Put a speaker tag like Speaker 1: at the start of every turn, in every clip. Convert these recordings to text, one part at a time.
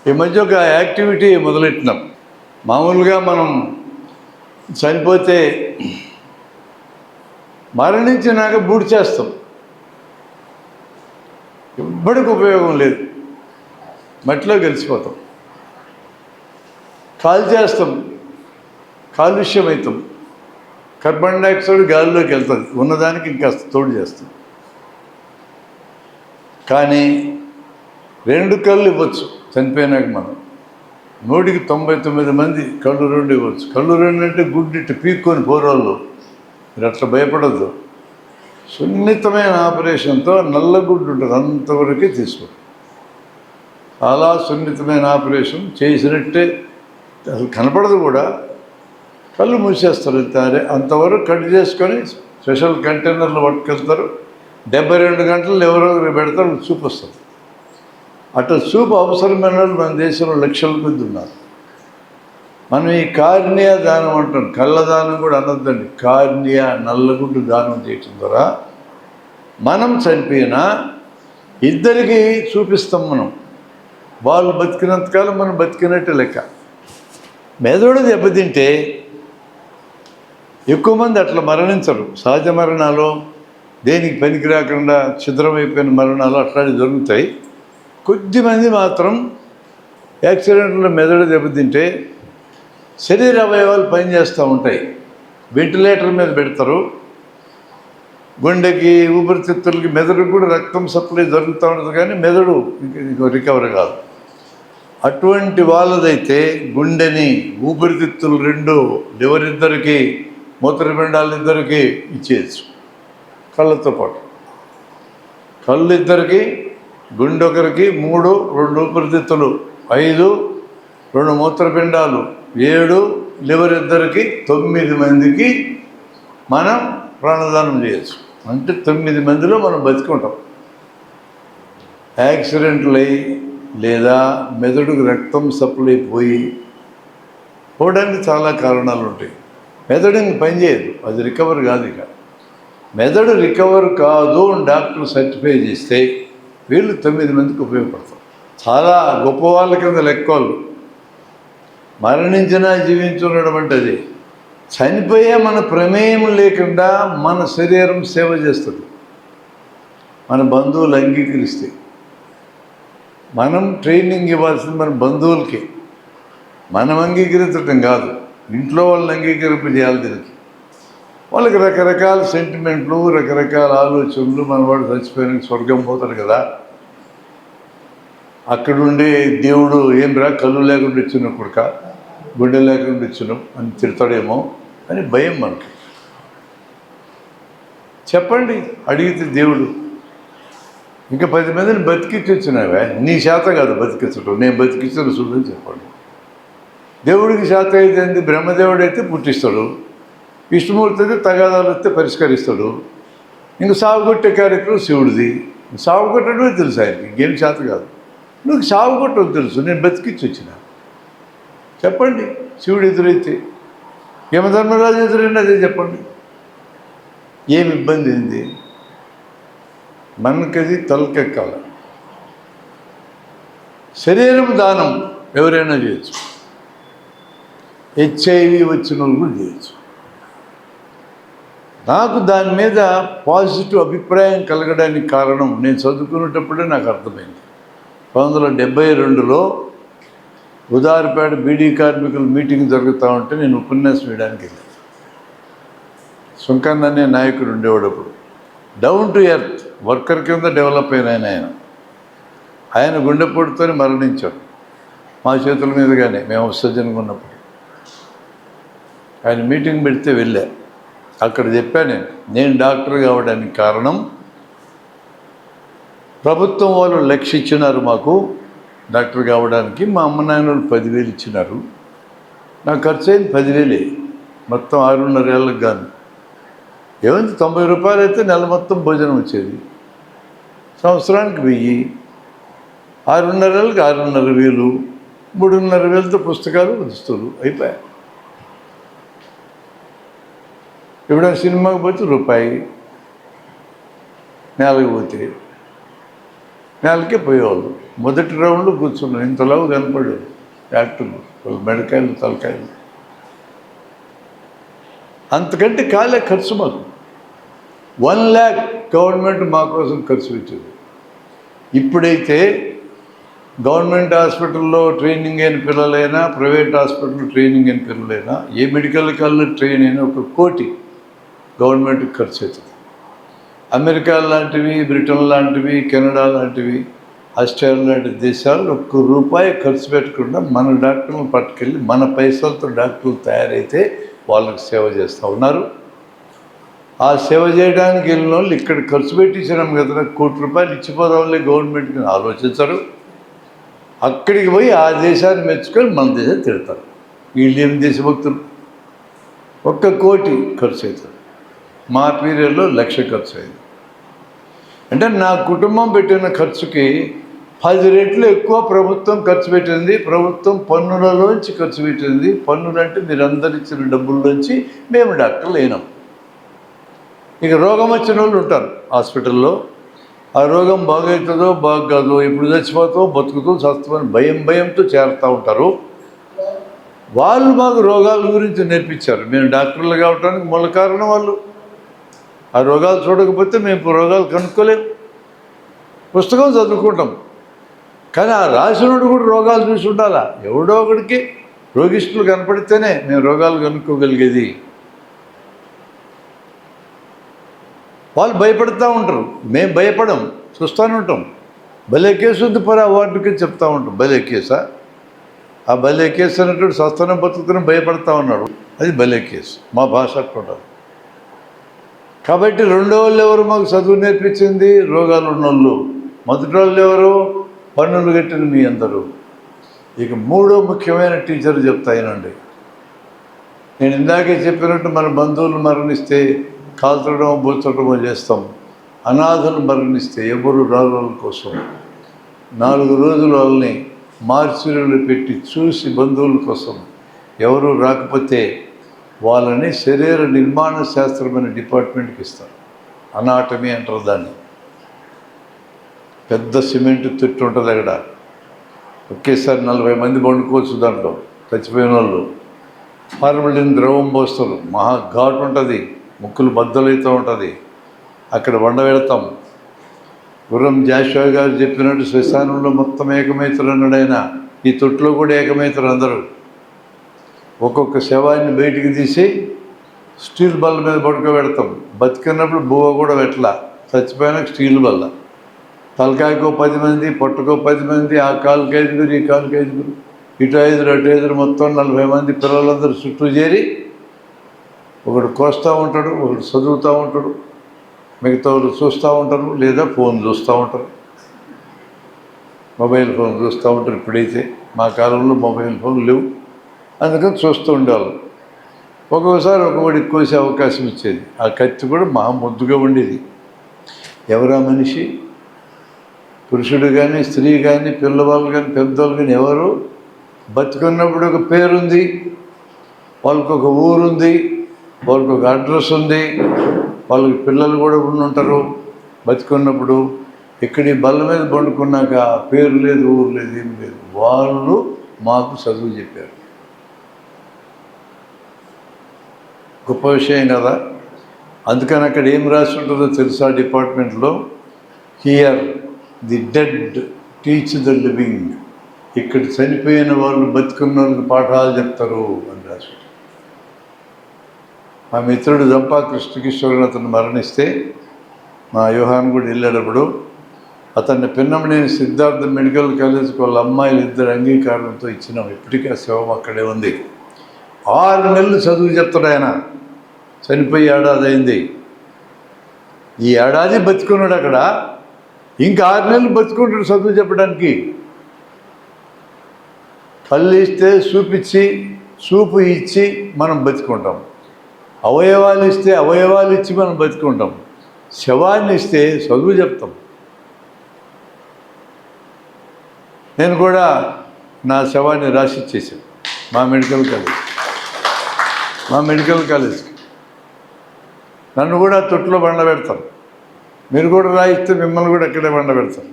Speaker 1: ఈ మధ్య ఒక యాక్టివిటీ మొదలెట్టినాం. మామూలుగా మనం చనిపోతే మరణించినాక బూడి చేస్తాం, ఎవ్వడికి ఉపయోగం లేదు, మట్టిలో కలిసిపోతాం. కాల్ చేస్తాం, కాలుష్యం అవుతాం, కార్బన్ డైఆక్సైడ్ గాలిలోకి వెళ్తుంది, ఉన్నదానికి ఇంకా తోడు చేస్తాం. కానీ 2 కళ్ళు ఇవ్వచ్చు చనిపోయినాక. మనం 199 మంది కళ్ళు 2 ఇవ్వచ్చు. కళ్ళు 2 అంటే గుడ్డిట్టు పీక్కొని పోరోళ్ళు, మీరు అట్లా భయపడద్దు. సున్నితమైన ఆపరేషన్తో నల్లగుడ్డు ఉంటుంది, అంతవరకే తీసుకుంటాం. చాలా సున్నితమైన ఆపరేషన్ చేసినట్టే, అసలు కనపడదు కూడా, కళ్ళు మూసేస్తారు. అంతవరకు కట్ చేసుకొని స్పెషల్ కంటైనర్లు పట్టుకెళ్తారు. 72 గంటలు ఎవరో పెడతారు, చూపు వస్తుంది. అట్లా చూపు అవసరమైన వాళ్ళు మన దేశంలో లక్షల మంది ఉన్నారు. మనం ఈ కార్నియా దానం అంటాం, కళ్ళదానం కూడా అనొద్దండి, కార్నియా నల్లగుడ్డు దానం చేయటం ద్వారా మనం చనిపోయినా ఇద్దరికి చూపిస్తాం. వాళ్ళు బతికినంతకాలం మనం బతికినట్టు లెక్క. మెదడు దెబ్బతింటే ఎక్కువ మంది అట్లా మరణించరు. సహజ మరణాలు, దేనికి పనికి రాకుండా ఛిద్రమైపోయిన మరణాలు అట్లాంటివి జరుగుతాయి. కొద్దిమంది మాత్రం యాక్సిడెంట్లో మెదడు దెబ్బతింటే శరీర అవయవాలు పనిచేస్తూ ఉంటాయి. వెంటిలేటర్ మీద పెడతారు, గుండెకి ఊపిరితిత్తులకి మెదడుకి కూడా రక్తం సప్లై జరుగుతూ ఉంటుంది, కానీ మెదడు రికవర్ కాదు. అటువంటి వాళ్ళదైతే గుండెని, ఊపిరితిత్తులు 2, లివర్ ఇద్దరికి, మూత్రపిండాలు ఇద్దరికి ఇచ్చేయచ్చు. కళ్ళతో పాటు కళ్ళు ఇద్దరికి, గుండె ఒకరికి, 3, 2 ఊపిరితిత్తులు, 5, 2 మూత్రపిండాలు, 7, లివర్ ఇద్దరికి, 9 మందికి మనం ప్రాణదానం చేయొచ్చు. అంటే 9 మందిలో మనం బతికుంటాం. యాక్సిడెంట్లు అయ్యి లేదా మెదడుకు రక్తం సప్లై పోవడానికి చాలా కారణాలు ఉంటాయి. మెదడు ఇంక పనిచేయదు, అది రికవర్ కాదు. ఇక మెదడు రికవర్ కాదు అని డాక్టర్ సర్టిఫై చేస్తే వీళ్ళు 9 మందికి ఉపయోగపడతారు. చాలా గొప్ప వాళ్ళ కింద లెక్కలు. మరణించినా జీవించుండడం అంటే అది. చనిపోయే మన ప్రమేయం లేకుండా మన శరీరం సేవ చేస్తుంది. మన బంధువులు అంగీకరిస్తే, మనం ట్రైనింగ్ ఇవ్వాల్సింది మన బంధువులకి, మనం అంగీకరించటం కాదు. ఇంట్లో వాళ్ళని అంగీకరింపజేయాలి. దీనికి వాళ్ళకి రకరకాల సెంటిమెంట్లు, రకరకాల ఆలోచనలు. మనవాడు చచ్చిపోయిన స్వర్గం పోతాడు కదా, అక్కడుండే దేవుడు ఏం కళ్ళు లేకుండా ఇచ్చినావు కొడుక, గుండె లేకుండా ఇచ్చినావు అని తిడతాడేమో అని భయం మనకి. చెప్పండి, అడిగితే దేవుడు ఇంకా 10 మందిని బతికించి వచ్చినావే, నీ శాత కాదు బతికించడం, నేను బతికించిన చూడని చెప్పండి. దేవుడికి శాత అయితే బ్రహ్మదేవుడు అయితే పుట్టిస్తాడు, విష్ణుమూర్తి అయితే తగాదాలు వస్తే పరిష్కరిస్తాడు. ఇంక సాగుకొట్టే కార్యక్రమం శివుడిది. సాగుకొట్టడమే తెలుసు ఆయనకి, ఇంకేం శాత కాదు. నువ్వు సాగుకొట్టడం తెలుసు, నేను బతికించి వచ్చిన. చెప్పండి, శివుడు ఎదురైతే, యమధర్మరాజు ఎదురైనా అదే చెప్పండి. ఏమి ఇబ్బంది ఏంది మనకది? తలకెక్కాల. శరీరం దానం ఎవరైనా చేయొచ్చు, HIV వచ్చిన వాళ్ళు కూడా చేయొచ్చు. నాకు దాని మీద పాజిటివ్ అభిప్రాయం కలగడానికి కారణం, నేను చదువుకునేటప్పుడే నాకు అర్థమైంది. 1972లో ఉదారపేట బీడీ కార్మికుల మీటింగ్ జరుగుతూ ఉంటే నేను ఉపన్యాసం వేయడానికి వెళ్ళాను. సుంకన్న అనే నాయకుడు ఉండేవాడు అప్పుడు. డౌన్ టు ఎర్త్ వర్కర్ కింద డెవలప్ అయిన ఆయన గుండెపోటుతో మరణించాడు మా చేతుల మీదుగానే, మేము సజ్జనంగా ఉన్నప్పుడు. ఆయన మీటింగ్ పెడితే వెళ్ళా. అక్కడ చెప్పాను, నేను డాక్టర్ కావడానికి కారణం ప్రభుత్వం వాళ్ళు 1,00,000 ఇచ్చినారు మాకు డాక్టర్ కావడానికి. మా అమ్మ నాయనలు 10,000 ఇచ్చినారు. నాకు ఖర్చు అయింది 10,000, మొత్తం 6.5 ఏళ్ళకి గాను. ఏమైంది, 90 రూపాయలు అయితే నెల మొత్తం భోజనం వచ్చేది. సంవత్సరానికి 1000, 6.5 ఏళ్ళకి 6,500, 3,500తో పుస్తకాలు దుస్తులు అయిపోయాయి. ఎప్పుడైనా సినిమాకి పోతే రూపాయి, నెలకు పోతే నెలకే పోయేవాళ్ళు. మొదటి రౌండ్లో కూర్చున్నాం, ఇంతలాగా కనపడేది యాక్టర్లు, వాళ్ళు మెడకాయలు తలకాయలు. అంతకంటే కాలే ఖర్చు మాకు. 1 lakh గవర్నమెంట్ మా కోసం ఖర్చు పెట్టింది. ఇప్పుడైతే గవర్నమెంట్ హాస్పిటల్లో ట్రైనింగ్ అయిన పిల్లలైనా, ప్రైవేట్ హాస్పిటల్లో ట్రైనింగ్ అయిన పిల్లలైనా, ఏ మెడికల్ కాలేజ్ ట్రైన్ అయినా 1 కోటి గవర్నమెంట్కి ఖర్చు అవుతుంది. అమెరికా లాంటివి, బ్రిటన్ లాంటివి, కెనడా లాంటివి, ఆస్ట్రేలియా లాంటి దేశాలు 1 రూపాయి ఖర్చు పెట్టకుండా మన డాక్టర్లను పట్టుకెళ్ళి మన పైసలతో డాక్టర్లు తయారైతే వాళ్ళకి సేవ చేస్తూ ఉన్నారు. ఆ సేవ చేయడానికి వెళ్ళిన వాళ్ళు ఇక్కడ ఖర్చు పెట్టించినాం కదా, 1 కోటి రూపాయలు ఇచ్చిపోదాంలే గవర్నమెంట్కి ఆలోచించరు. అక్కడికి పోయి ఆ దేశాన్ని మెచ్చుకొని మన దేశాన్ని తిడతారు. వీళ్ళు ఏం దేశభక్తులు. 1 కోటి ఖర్చు అవుతుంది. మా పీరియడ్లో 1,00,000 ఖర్చు అయింది. అంటే నా కుటుంబం పెట్టిన ఖర్చుకి 10 రెట్లు ఎక్కువ ప్రభుత్వం ఖర్చు పెట్టింది. ప్రభుత్వం పన్నులలోంచి ఖర్చు పెట్టింది. పన్నులు అంటే మీరందరు ఇచ్చిన డబ్బుల్లోంచి మేము డాక్టర్లు అయినాం. ఇక రోగం వచ్చిన వాళ్ళు ఉంటారు హాస్పిటల్లో. ఆ రోగం బాగవుతుందో బాగాదో, ఇప్పుడు చచ్చిపోతావు బతుకుతూ చస్తామని భయంతో చేరుతూ ఉంటారు. వాళ్ళు మాకు రోగాల గురించి నేర్పించారు. మేము డాక్టర్లు కావడానికి మూల కారణం వాళ్ళు. ఆ రోగాలు చూడకపోతే మేము రోగాలు కనుక్కోలేము. పుస్తకం చదువుకుంటాం, కానీ ఆ రాసినోడు కూడా రోగాలు చూసి ఉండాలా. ఎవడో ఒకడికి రోగిష్టులు కనపడితేనే మేము రోగాలు కనుక్కోగలిగేది. వాళ్ళు భయపడుతూ ఉంటారు, మేము భయపడం, చూస్తూనే ఉంటాం. భలే కేసు ఉంది పరా వార్డుకి చెప్తూ ఉంటాం. భలే కేసా? ఆ భలే కేసు అనేటువంటి స్వస్థనం బతుకుని భయపడతా ఉన్నాడు. అది భలే కేసు. మా భాష అట్లా. కాబట్టి రెండో వాళ్ళు ఎవరు మాకు చదువు నేర్పించింది? రోగాలు ఉన్నోళ్ళు. మొదటి వాళ్ళు ఎవరు? పన్నులు కట్టిన మీ అందరూ. ఇక మూడో ముఖ్యమైన టీచర్ చెప్తాయనండి. నేను ఇందాకే చెప్పినట్టు మన బంధువులు మరణిస్తే కాల్చడమో బూచడమో చేస్తాం. అనాథలు మరణిస్తే ఎవరు రాళ్ళ కోసం 4 రోజులు వాళ్ళని మార్చిలో పెట్టి చూసి బంధువుల కోసం ఎవరు రాకపోతే వాళ్ళని శరీర నిర్మాణ శాస్త్రమైన డిపార్ట్మెంట్కి ఇస్తారు. అనాటమీ అంటారు దాన్ని. పెద్ద సిమెంట్ తొట్టి ఉంటుంది అక్కడ. ఒకేసారి 40 మంది పండుకోవచ్చు దాంట్లో. చచ్చిపోయిన వాళ్ళు ఫార్మలిన్ ద్రవం పోస్తారు. మహా ఘాటు ఉంటుంది, ముక్కులు బద్దలవుతూ ఉంటుంది. అక్కడ వండబెడతాం. గుర్రం జాషువా గారు చెప్పినట్టు శ్మశానంలో మొత్తం ఏకమవుతారు అన్నాడు ఆయన. ఈ తొట్టులో కూడా ఏకమవుతారు అందరూ. ఒక్కొక్క శవాన్ని బయటికి తీసి స్టీల్ బల్ల మీద పడుకోబెడతాం. బతికినప్పుడు బువ్వ కూడా పెట్టలా, చచ్చిపోయినాక స్టీల్ బల్ల. తలకాయకో 10 మంది, పొట్టకో 10 మంది, ఆ కాలుకి 5, ఈ కాలుకి 5, ఇటు 5 అటు 5, మొత్తం 40 మంది పిల్లలందరూ చుట్టూ చేరి ఒకడు కోస్తూ ఉంటాడు, ఒకడు చదువుతూ ఉంటాడు, మిగతా వాళ్ళు చూస్తూ ఉంటారు, లేదా ఫోన్ చూస్తూ ఉంటారు. మొబైల్ ఫోన్ చూస్తూ ఉంటారు. ఇప్పుడైతే మా కాలంలో మొబైల్ ఫోన్ లేవు, అందుకని చూస్తూ ఉండేవాళ్ళు. ఒక్కొక్కసారి ఒకవాడికి కోసే అవకాశం ఇచ్చేది. ఆ కత్తి కూడా మహా ముద్దుగా ఉండేది. ఎవరా మనిషి? పురుషుడు కానీ, స్త్రీ కానీ, పిల్లవాళ్ళు కానీ, పెద్దవాళ్ళు కానీ ఎవరు బతుకున్నప్పుడు ఒక పేరుంది, వాళ్ళకు ఒక ఊరుంది, వాళ్ళకు ఒక అడ్రస్ ఉంది, వాళ్ళకి పిల్లలు కూడా ఉండుంటారు బతుకున్నప్పుడు. ఇక్కడి బల్ల మీద పండుకున్నాక పేరు లేదు, ఊరు లేదు, ఏం లేదు. వాళ్ళు మాకు చదువు చెప్పారు. గొప్ప విషయం కదా. అందుకని అక్కడ ఏం రాసి ఉంటుందో తెలుసా డిపార్ట్మెంట్లో? Here the dead teach the living. ఇక్కడ చనిపోయిన వాళ్ళు బతుకున్న వాళ్ళకి పాఠాలు చెప్తారు అని రాసి. మా మిత్రుడు జంపా కృష్ణకిషోర్ అతను మరణిస్తే మా యోహాన్ కూడా వెళ్ళేటప్పుడు అతన్ని పిన్నమనేని సిద్ధార్థ మెడికల్ కాలేజ్కి వాళ్ళ అమ్మాయిలు 2 అంగీకారంతో ఇచ్చినాం. ఇప్పటికీ ఆ శవం అక్కడే ఉంది. 6 నెలలు చదువు చెప్తాడు ఆయన. చనిపోయి ఏడాది అయింది. ఈ ఏడాది బతుకున్నాడు అక్కడ. ఇంకా 6 నెలలు బతుకుంటాడు చదువు చెప్పడానికి. కళ్ళు ఇస్తే చూపు ఇచ్చి మనం బతుకుంటాం. అవయవాలు ఇస్తే అవయవాలు ఇచ్చి మనం బతుకుంటాం. శవాన్ని ఇస్తే చదువు చెప్తాం. నేను కూడా నా శవాన్ని రాసిచ్చేసాను మా మెడికల్ కాలేజ్కి. నన్ను కూడా తొట్టులో బండ పెడతారు. మీరు కూడా రాయిస్తే మిమ్మల్ని కూడా అక్కడే బండ పెడతారు.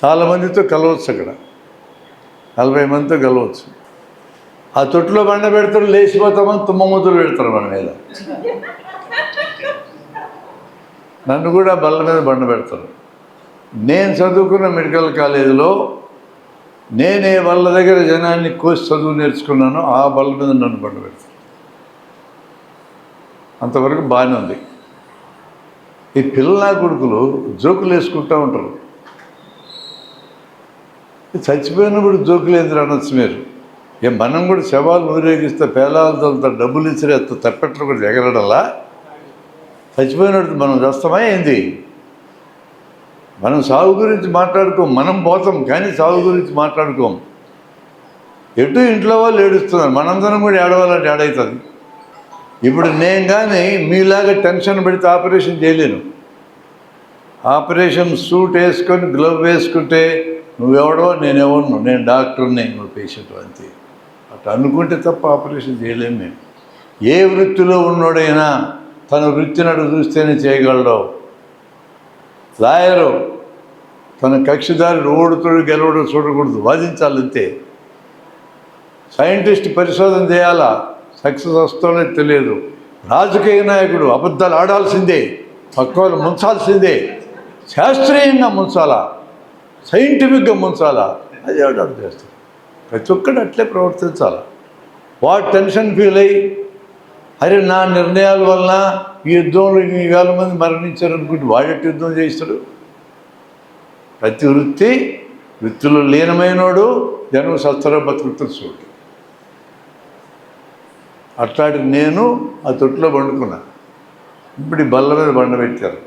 Speaker 1: చాలామందితో కలవచ్చు, అక్కడ 40 మందితో కలవచ్చు. ఆ తొట్టులో బండ పెడతారు, లేచిపోతామని తుమ్మముద్దులు పెడతారు మన మీద. నన్ను కూడా బల్ల మీద బండ పెడతారు. నేను చదువుకున్న మెడికల్ కాలేజీలో నేనే వాళ్ళ దగ్గర జనాన్ని కోసి చదువు నేర్చుకున్నానో ఆ బల్ల మీద నన్ను బండ పెడతారు. అంతవరకు బాగానే ఉంది. ఈ పిల్లల కొడుకులు జోకులు వేసుకుంటూ ఉంటారు. చచ్చిపోయినప్పుడు జోకులు ఎందుకు అనొచ్చు మీరు? మనం కూడా శవాలు ఊరేగిస్తే పేలాలతో డబ్బులు ఇచ్చిరేస్తా తప్పెట్లు కూడా ఎగరడలా. చచ్చిపోయినట్టు మనం చేస్తామా ఏంది? మనం సాగు గురించి మాట్లాడుకోం, మనం పోతాం కానీ సాగు గురించి మాట్లాడుకోం. ఎటు ఇంట్లో వాళ్ళు ఏడుస్తున్నారు, మనందరం కూడా ఏడవాలంటే ఏడవుతుంది. ఇప్పుడు నేను కానీ మీలాగా టెన్షన్ పెడితే ఆపరేషన్ చేయలేను. ఆపరేషన్ సూట్ వేసుకొని గ్లవ్ వేసుకుంటే నువ్వెవడో నేనెవడను, నేను డాక్టర్ని, నువ్వు పేషెంట్ అంతే. అట్లా అనుకుంటే తప్ప ఆపరేషన్ చేయలేము మేము. ఏ వృత్తిలో ఉన్నోడైనా తన వృత్తిని అడుగు చూస్తేనే చేయగలడు. లాయరు తన కక్షిదారుడు ఓడుతుడు గెలవడు చూడకూడదు, వాదించాలంతే. సైంటిస్ట్ పరిశోధన చేయాలా, సక్సెస్ వస్తుందో తెలియదు. రాజకీయ నాయకుడు అబద్ధాలు ఆడాల్సిందే, పక్కవాళ్ళు ముంచాల్సిందే. శాస్త్రీయంగా ముంచాలా, సైంటిఫిక్గా ముంచాలా, అది ఆర్డర్ చేస్తారు. ప్రతి ఒక్కడు అట్లే ప్రవర్తించాలి. వాడు టెన్షన్ ఫీల్ అయ్యి అరే నా నిర్ణయాల వలన ఈ యుద్ధంలో 1,000 మంది మరణించారు అనుకుంటే వాడెట్టు యుద్ధం చేస్తాడు? ప్రతి వృత్తిలో లీనమైనోడు జనం సస్తర బతుకుతారు చూడు. అట్లాంటి నేను ఆ తొట్టులో పండుకున్నా. ఇప్పుడు ఈ బల్ల మీద బండ పెట్టారు.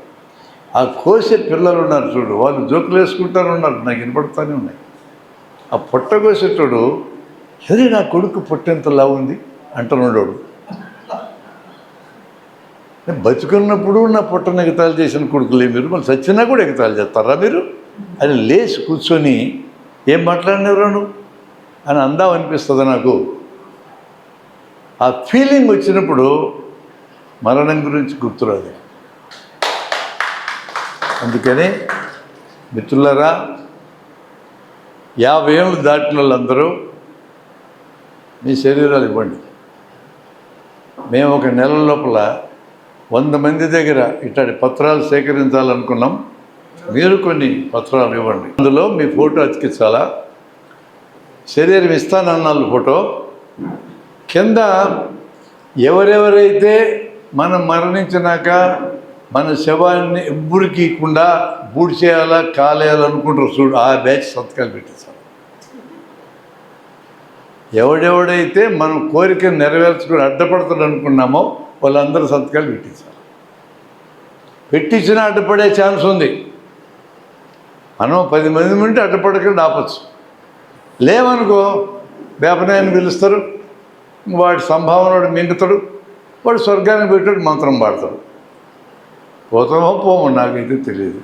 Speaker 1: ఆ కోసే పిల్లలు ఉన్నారు చూడు, వాళ్ళు జోకులు వేసుకుంటారు ఉన్నారు, నాకు వినపడుతూనే ఉన్నాయి. ఆ పొట్ట కోసేటోడు సరే నా కొడుకు పొట్టెంతలా ఉంది అంటున్నాడు. బతుకున్నప్పుడు నా పొట్టను ఎగతాళి చేసిన కొడుకులే మీరు, మళ్ళీ చచ్చినా కూడా ఎగతాళి చేస్తారా మీరు? అని లేచి కూర్చొని ఏం మాట్లాడినవరాను అని అందాం అనిపిస్తుంది నాకు. ఆ ఫీలింగ్ వచ్చినప్పుడు మరణం గురించి గుర్తురాదు. అందుకని మిత్రులారా, 50 ఏళ్ళు దాటిన వాళ్ళందరూ మీ శరీరాలు ఇవ్వండి. మేము ఒక నెల లోపల 100 మంది దగ్గర ఇట్లాంటి పత్రాలు సేకరించాలనుకున్నాం. మీరు కొన్ని పత్రాలు ఇవ్వండి. అందులో మీ ఫోటో అతికించాలా, శరీరం ఇస్తానన్నాళ్ళు ఫోటో కింద ఎవరెవరైతే మనం మరణించినాక మన శవాన్ని ఎవ్వరికి ఇవ్వకుండా బూడి చేయాలా కాలేయాలనుకుంటారు చూడు, ఆ బ్యాచ్ సంతకాలు పెట్టించాలి. ఎవడెవడైతే మనం కోరికను నెరవేర్చుకుని అడ్డపడతాడు అనుకున్నామో వాళ్ళందరూ సంతకాలు పెట్టించాలి. పెట్టించినా అడ్డుపడే ఛాన్స్ ఉంది. మనం 10 మంది ఉంటే అడ్డుపడకుండా ఆపచ్చు. లేవనుకో వేపనాయని పిలుస్తారు, వాడి సంభావనడు మింగుతాడు, వాడు స్వర్గానికి పెట్టాడు మంత్రం పాడతాడు. పోతామో పోమో నాకైతే తెలియదు.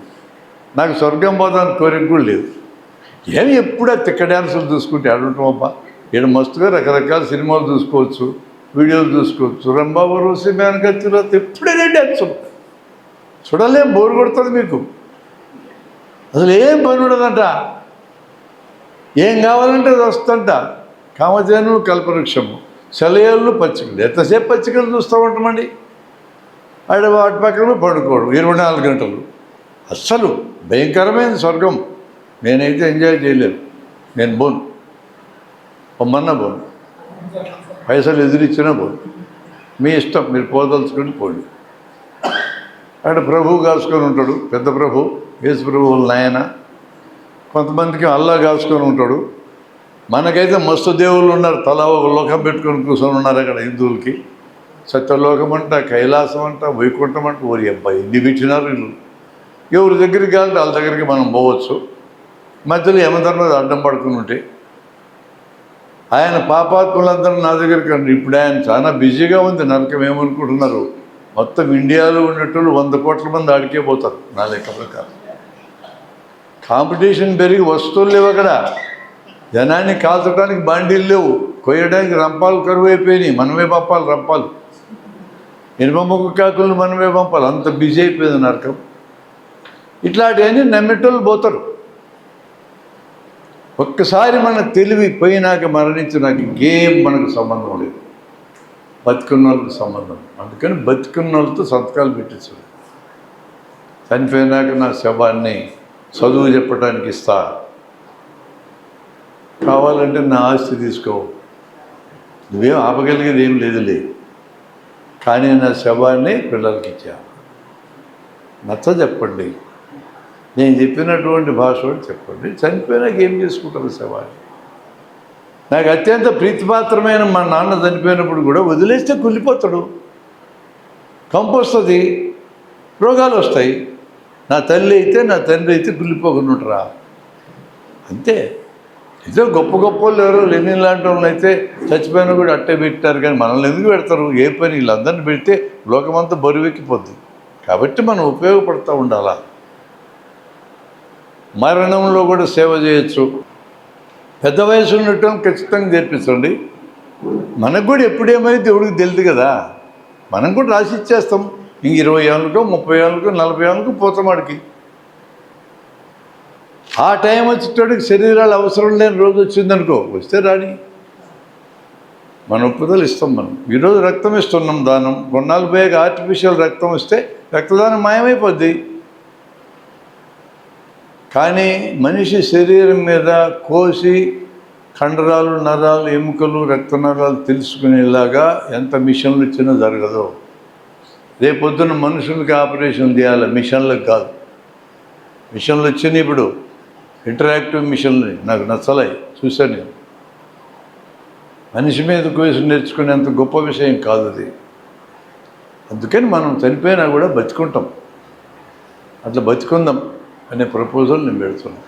Speaker 1: నాకు స్వర్గం పోతానికి కోరిక కూడా లేదు. ఏమి ఎప్పుడే తిక్క డ్యాన్సులు చూసుకుంటే ఆడుంటామబ్బా. ఈడ మస్తుగా రకరకాల సినిమాలు చూసుకోవచ్చు, వీడియోలు చూసుకోవచ్చు. రంబాబు రోసి మేనకత్తిలో ఎప్పుడైనా డ్యాన్స్ చూడలేం, బోరు కొడుతుంది మీకు. అసలు ఏం పని ఉండదంట, ఏం కావాలంటే అది వస్తుందంట. కామధేను కల్పవృక్షము, సెలయేళ్ళు పచ్చికలు. ఎంతసేపు పచ్చికలు చూస్తూ ఉంటామండి. వాటి పక్కన పడుకోవడం 24 గంటలు. అస్సలు భయంకరమైన స్వర్గం. నేనైతే ఎంజాయ్ చేయలేను. నేను బోను, పొమ్మన్నా పోను, పైసలు ఎదురిచ్చినా పోను. మీ ఇష్టం, మీరు పోదలుచుకొని పోండి. అక్కడ ప్రభువు కాసుకొని ఉంటాడు, పెద్ద ప్రభు యేసు ప్రభువుల నాయన. కొంతమందికి అల్లా కాసుకొని ఉంటాడు. మనకైతే మస్తు దేవుళ్ళు ఉన్నారు, తలా ఒక లోకం పెట్టుకొని కూర్చొని ఉన్నారు అక్కడ హిందువులకి. సత్యలోకం అంట, కైలాసం అంట, వైకుంఠం అంట. ఓరి అబ్బాయి ఎన్ని పెట్టినారు వీళ్ళు. ఎవరి దగ్గరికి కావాలంటే వాళ్ళ దగ్గరికి మనం పోవచ్చు. మధ్యలో యమధర్మరాజు అడ్డం పడుకుని ఉంటే ఆయన పాపాత్ములందరూ నా దగ్గరికి రండి. ఇప్పుడు ఆయన చాలా బిజీగా ఉంది. నరకం ఏమనుకుంటున్నారు, మొత్తం ఇండియాలో ఉన్నట్టు 100 కోట్ల మంది ఆడికే పోతారు నా లెక్క ప్రకారం. కాంపిటీషన్ పెరిగి వస్తువులు లేవు అక్కడ. జనాన్ని కాల్చడానికి బాండీలు లేవు, కొయ్యడానికి రంపాలు కరువు అయిపోయినాయి. మనమే పంపాలి రంపాలు, ఇనుప ముగ్గు కాకులను మనమే పంపాలి. అంత బిజీ అయిపోయింది నరకం. ఇట్లాంటివన్నీ నమ్మేటోళ్ళు పోతారు. ఒక్కసారి మన తెలివి పోయినాక మరణించినాక ఇంకేం మనకు సంబంధం లేదు, బతుకున్న వాళ్ళకి సంబంధం. అందుకని బతుకున్న వాళ్ళతో సంతకాలు పెట్టించు. చనిపోయినాక నా శవాన్ని చదువు చెప్పడానికి ఇస్తా, కావాలంటే నా ఆస్తి తీసుకో, నువ్వేం ఆపగలిగేది ఏం లేదులే, కానీ నా శవాన్ని పిల్లలకి ఇచ్చా. నచ్చ చెప్పండి, నేను చెప్పినటువంటి భాష చెప్పండి. చనిపోయినాక ఏం చేసుకుంటారు శవాన్ని? నాకు అత్యంత ప్రీతిపాత్రమైన మా నాన్న చనిపోయినప్పుడు కూడా వదిలేస్తే కుళ్ళిపోతాడు, కంపు వస్తుంది, రోగాలు వస్తాయి. నా తల్లి అయితే నా తండ్రి అయితే కుళ్ళిపోకుండా ఉంటారా? అంతే. ఏదో గొప్ప గొప్ప వాళ్ళు ఎవరో లెనిన్ లాంటి వాళ్ళు అయితే చచ్చిపోయినా కూడా అట్టే పెట్టారు, కానీ మనల్ని ఎందుకు పెడతారు? ఏ పని వీళ్ళందరినీ పెడితే లోకమంతా బరువెక్కిపోద్ది. కాబట్టి మనం ఉపయోగపడుతూ ఉండాలా. మరణంలో కూడా సేవ చేయొచ్చు. పెద్ద వయసు ఉండటం ఖచ్చితంగా చేర్పించండి. మనకు కూడా ఎప్పుడేమైతే దేవుడికి తెలియదు కదా, మనం కూడా రాసి ఇచ్చేస్తాం. ఇంక 20 ఏళ్ళకో 30 ఏళ్ళకో 40 ఏళ్ళకో పోతామాడికి. ఆ టైం వచ్చేటోడికి శరీరాలు అవసరం లేని రోజు వచ్చిందనుకో, వస్తే రాని, మన ఒప్పుదలు ఇస్తాం. మనం ఈరోజు రక్తం ఇస్తున్నాం దానం, కొన్నాళ్ళు పోయాక ఆర్టిఫిషియల్ రక్తం వస్తే రక్తదానం మాయమైపోద్ది. కానీ మనిషి శరీరం మీద కోసి కండరాలు, నరాలు, ఎముకలు, రక్త నరాలు తెలుసుకునేలాగా ఎంత మిషన్లు ఇచ్చినా జరగదు. రేపొద్దున మనుషులకి ఆపరేషన్ చేయాలి, మిషన్లకు కాదు. మిషన్లు వచ్చినాయి ఇప్పుడు, ఇంటరాక్టివ్ మిషన్లు. నాకు నచ్చలే, చూశాను నేను. మనిషి మీద కోసి నేర్చుకునేంత గొప్ప విషయం కాదు అది. అందుకని మనం చనిపోయినా కూడా బతుకుంటాం. అట్లా బతుకుందాం అనే ప్రపోజల్ నేను పెడుతున్నాను.